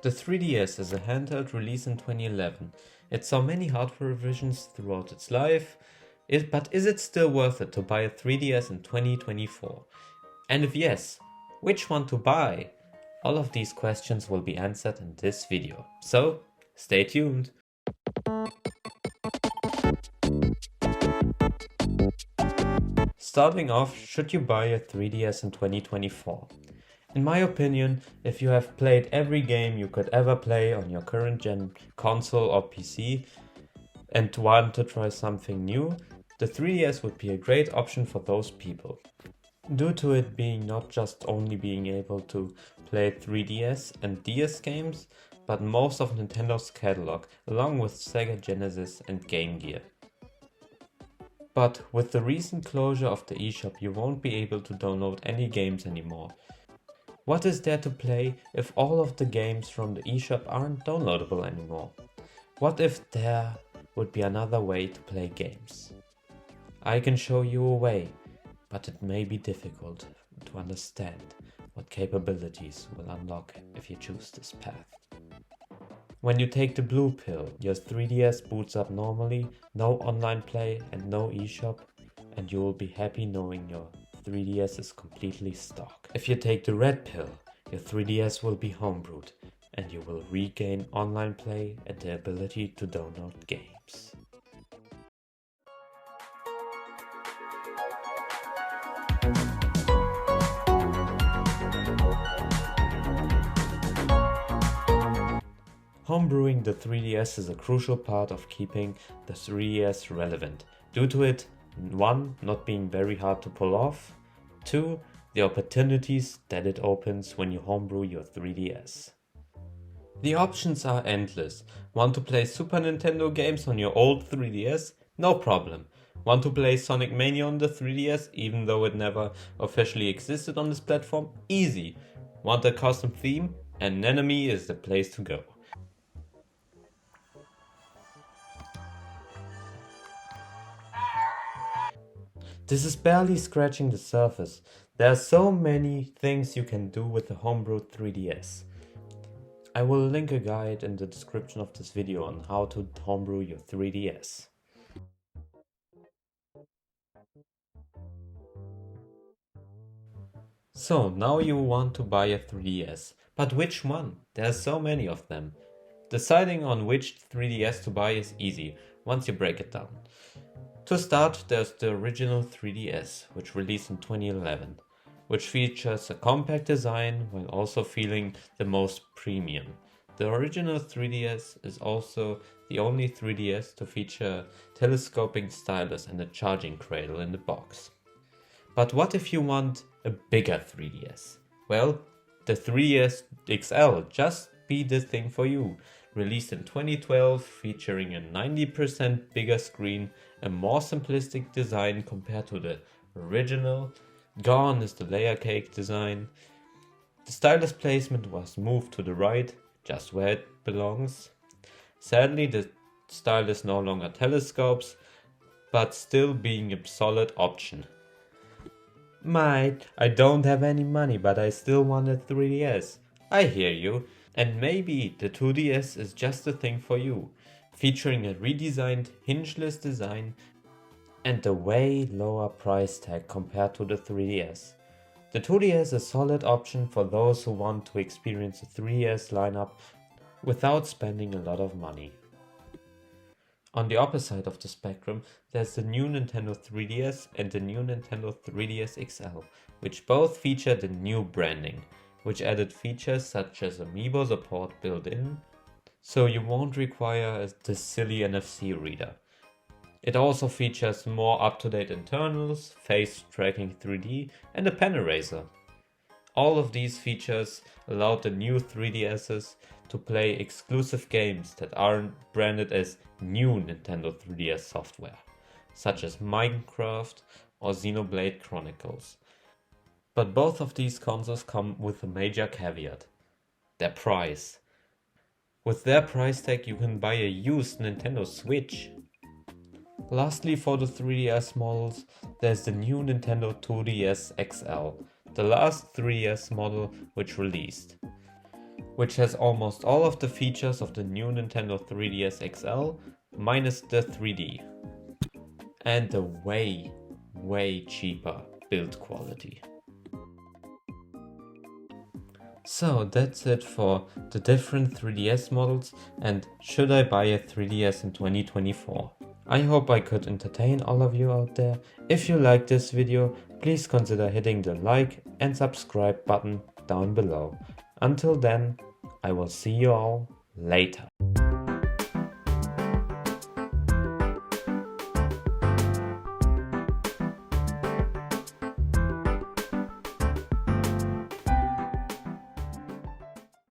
The 3DS is a handheld released in 2011. It saw many hardware revisions throughout its life, but is it still worth it to buy a 3DS in 2024? And if yes, which one to buy? All of these questions will be answered in this video, so stay tuned! Starting off, should you buy a 3DS in 2024? In my opinion, if you have played every game you could ever play on your current gen console or PC and want to try something new, the 3DS would be a great option for those people. Due to it being not just only being able to play 3DS and DS games, but most of Nintendo's catalog, along with Sega Genesis and Game Gear. But with the recent closure of the eShop, you won't be able to download any games anymore. What is there to play if all of the games from the eShop aren't downloadable anymore? What if there would be another way to play games? I can show you a way, but it may be difficult to understand what capabilities will unlock if you choose this path. When you take the blue pill, your 3DS boots up normally, no online play and no eShop, and you will be happy knowing your 3DS is completely stock. If you take the red pill, your 3DS will be homebrewed, and you will regain online play and the ability to download games. Homebrewing the 3DS is a crucial part of keeping the 3DS relevant, due to it, 1. Not being very hard to pull off, 2. The opportunities that it opens when you homebrew your 3DS. The options are endless. Want to play Super Nintendo games on your old 3DS? No problem. Want to play Sonic Mania on the 3DS, even though it never officially existed on this platform? Easy. Want a custom theme? Anemone is the place to go. This is barely scratching the surface. There are so many things you can do with the homebrewed 3DS. I will link a guide in the description of this video on how to homebrew your 3DS. So now you want to buy a 3DS, but which one? There are so many of them. Deciding on which 3DS to buy is easy once you break it down. To start, there's the original 3DS, which released in 2011, which features a compact design while also feeling the most premium. The original 3DS is also the only 3DS to feature a telescoping stylus and a charging cradle in the box. But what if you want a bigger 3DS? Well, the 3DS XL just be the thing for you. Released in 2012, featuring a 90% bigger screen, a more simplistic design compared to the original. Gone is the layer cake design. The stylus placement was moved to the right, just where it belongs. Sadly, the stylus no longer telescopes, but still being a solid option. Mate, I don't have any money, but I still want a 3DS. I hear you. And maybe the 2DS is just the thing for you, featuring a redesigned hingeless design and a way lower price tag compared to the 3DS. The 2DS is a solid option for those who want to experience a 3DS lineup without spending a lot of money. On the opposite of the spectrum, there's the new Nintendo 3DS and the new Nintendo 3DS XL, which both feature the new branding, which added features such as amiibo support built in, so you won't require the silly NFC reader. It also features more up-to-date internals, face tracking 3D, and a pen eraser. All of these features allowed the new 3DSs to play exclusive games that aren't branded as new Nintendo 3DS software, such as Minecraft or Xenoblade Chronicles. But both of these consoles come with a major caveat: their price. With their price tag you can buy a used Nintendo Switch. Lastly, for the 3DS models, there's the new Nintendo 2DS XL, the last 3DS model which released. which has almost all of the features of the new Nintendo 3DS XL, minus the 3D. And a way cheaper build quality. So that's it for the different 3DS models and should I buy a 3DS in 2024. I hope I could entertain all of you out there. If you like this video, please consider hitting the like and subscribe button down below. Until then, I will see you all later.